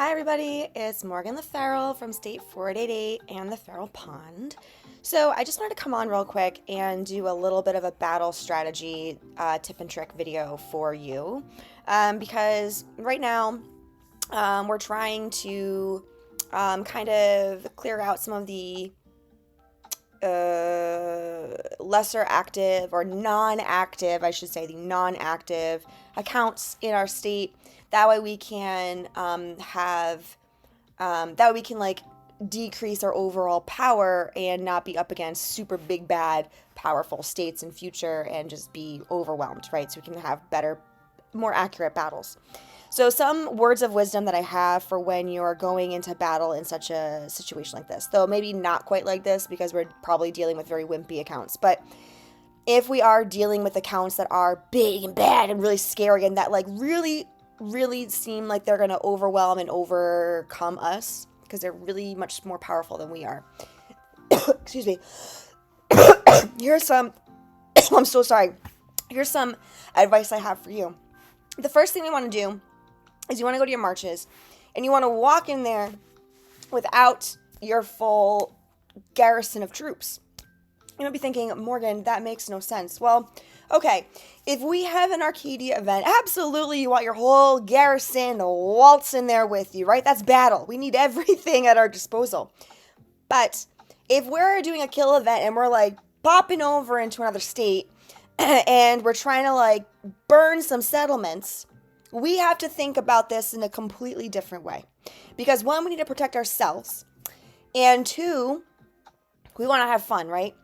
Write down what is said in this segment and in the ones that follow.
Hi everybody, it's Morgan the Feral from State 488 and the Feral Pond. So I just wanted to come on real quick and do a little bit of a battle strategy tip and trick video for you because right now we're trying to kind of clear out some of the lesser active or non-active, I should say, the non-active accounts in our state. That way we can like decrease our overall power and not be up against super big, bad, powerful states in future and just be overwhelmed, right? So we can have better, more accurate battles. So some words of wisdom that I have for when you're going into battle in such a situation like this, though maybe not quite like this because we're probably dealing with very wimpy accounts, but if we are dealing with accounts that are big and bad and really scary and that like really seem like they're going to overwhelm and overcome us because they're really much more powerful than we are. Excuse me. Here's some, I'm so sorry. Here's some advice I have for you. The first thing we want to do is you want to go to your marches and you want to walk in there without your full garrison of troops. You might be thinking, Morgan, that makes no sense. Well, okay, if we have an Arcadia event, absolutely you want your whole garrison to waltz in there with you, right? That's battle. We need everything at our disposal. But if we're doing a kill event and we're like popping over into another state and we're trying to like burn some settlements, we have to think about this in a completely different way. Because one, we need to protect ourselves. And two, we want to have fun, right?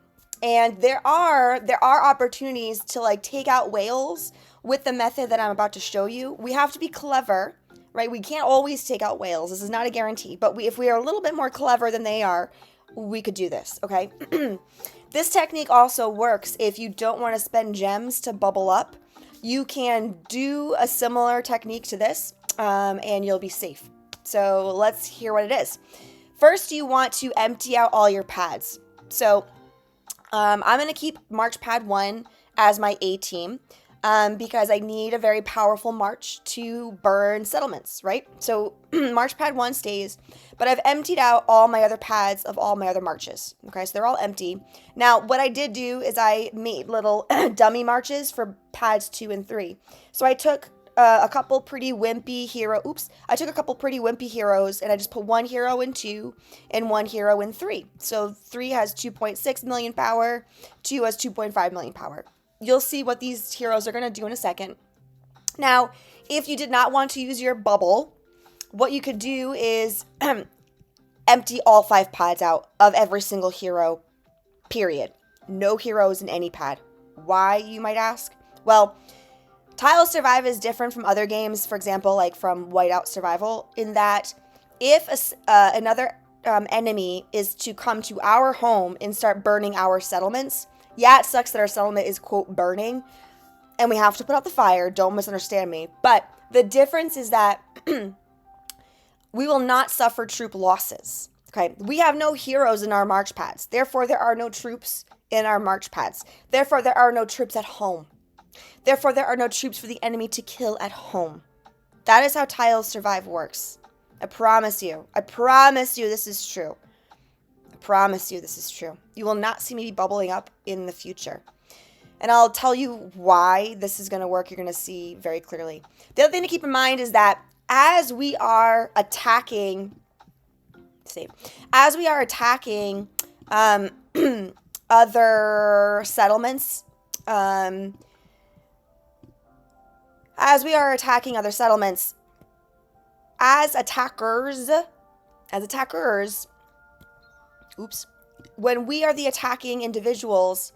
And there are opportunities to like take out whales with the method that I'm about to show you. We have to be clever, right? We can't always take out whales. This is not a guarantee. But if we are a little bit more clever than they are, we could do this, okay? This technique also works if you don't want to spend gems to bubble up. You can do a similar technique to this and you'll be safe. So let's hear what it is. First, you want to empty out all your pads. So I'm going to keep March Pad 1 as my A team because I need a very powerful march to burn settlements, right? So March Pad 1 stays, but I've emptied out all my other pads of all my other marches, okay? So they're all empty. Now, what I did do is I made little dummy marches for Pads 2 and 3. So I took a couple pretty wimpy heroes and I just put one hero in 2 and one hero in 3. So 3 has 2.6 million power, 2 has 2.5 million power. You'll see what these heroes are going to do in a second. Now, if you did not want to use your bubble, what you could do is empty all 5 pads out of every single hero, period. No heroes in any pad. Why, you might ask? Well, Tile Survive is different from other games, for example, like from Whiteout Survival, in that if another enemy is to come to our home and start burning our settlements, yeah, it sucks that our settlement is, quote, burning, and we have to put out the fire, don't misunderstand me, but the difference is that we will not suffer troop losses, okay? We have no heroes in our march pads, therefore there are no troops in our march pads, therefore there are no troops at home. Therefore, there are no troops for the enemy to kill at home. That is how Tile Survive works. I promise you. I promise you this is true. I promise you this is true. You will not see me be bubbling up in the future. And I'll tell you why this is going to work. You're going to see very clearly. The other thing to keep in mind is that as we are attacking other settlements, as attackers, when we are the attacking individuals,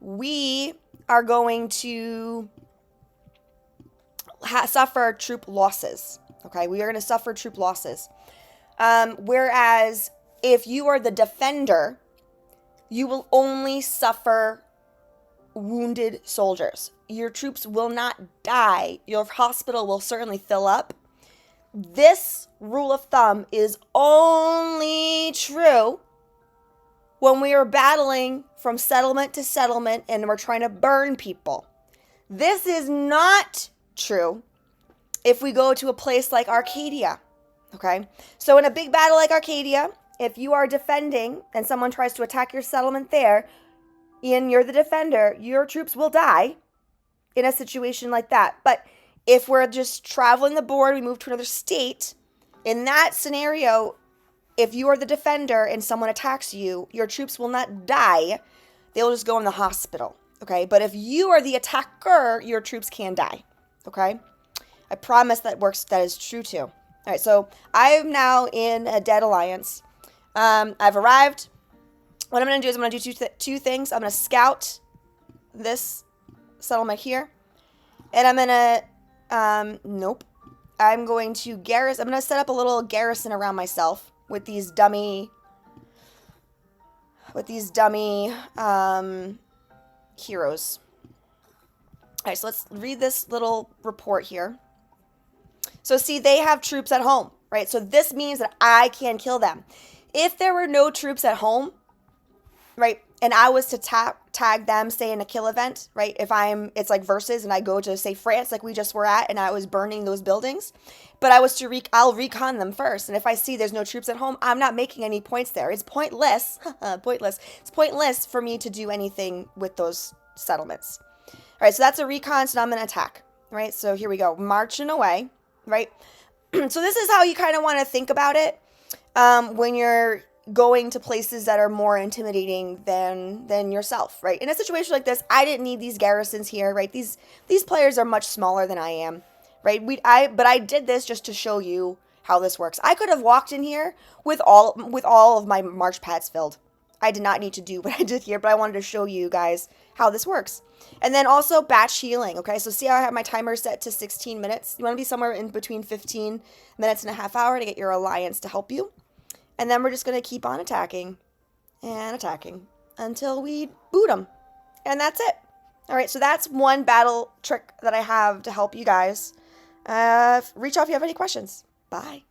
we are going to suffer troop losses, okay? We are going to suffer troop losses. Whereas if you are the defender, you will only suffer wounded soldiers. Your troops will not die. Your hospital will certainly fill up. This rule of thumb is only true when we are battling from settlement to settlement and we're trying to burn people. This is not true if we go to a place like Arcadia. Okay? So in a big battle like Arcadia, if you are defending and someone tries to attack your settlement there, and you're the defender, your troops will die in a situation like that. But if we're just traveling the board, we move to another state, in that scenario, if you are the defender and someone attacks you, your troops will not die. They'll just go in the hospital. Okay? But if you are the attacker, your troops can die. Okay? I promise that works. That is true too. All right, so I'm now in a dead alliance. I've arrived. What I'm going to do is I'm going to do two things. I'm going to scout this settlement here. And I'm going to, nope. I'm going to garrison. I'm going to set up a little garrison around myself with these dummy heroes. All right, so let's read this little report here. So see, they have troops at home, right? So this means that I can kill them. If there were no troops at home, right, and I was to tag them, say in a kill event, right? It's like versus, and I go to say France, like we just were at, and I was burning those buildings, but I was to I'll recon them first, and if I see there's no troops at home, I'm not making any points there. It's pointless, pointless. It's pointless for me to do anything with those settlements. All right, so that's a recon, so now I'm gonna attack, right? So here we go, marching away, right? So this is how you kind of want to think about it when you're going to places that are more intimidating than yourself, right? In a situation like this, I didn't need these garrisons here, right? These players are much smaller than I am, right? But I did this just to show you how this works. I could have walked in here with all of my march pads filled. I did not need to do what I did here, but I wanted to show you guys how this works. And then also batch healing, okay? So see how I have my timer set to 16 minutes? You want to be somewhere in between 15 minutes and a half hour to get your alliance to help you. And then we're just going to keep on attacking and attacking until we boot them. And that's it. All right, so that's one battle trick that I have to help you guys. Reach out if you have any questions. Bye.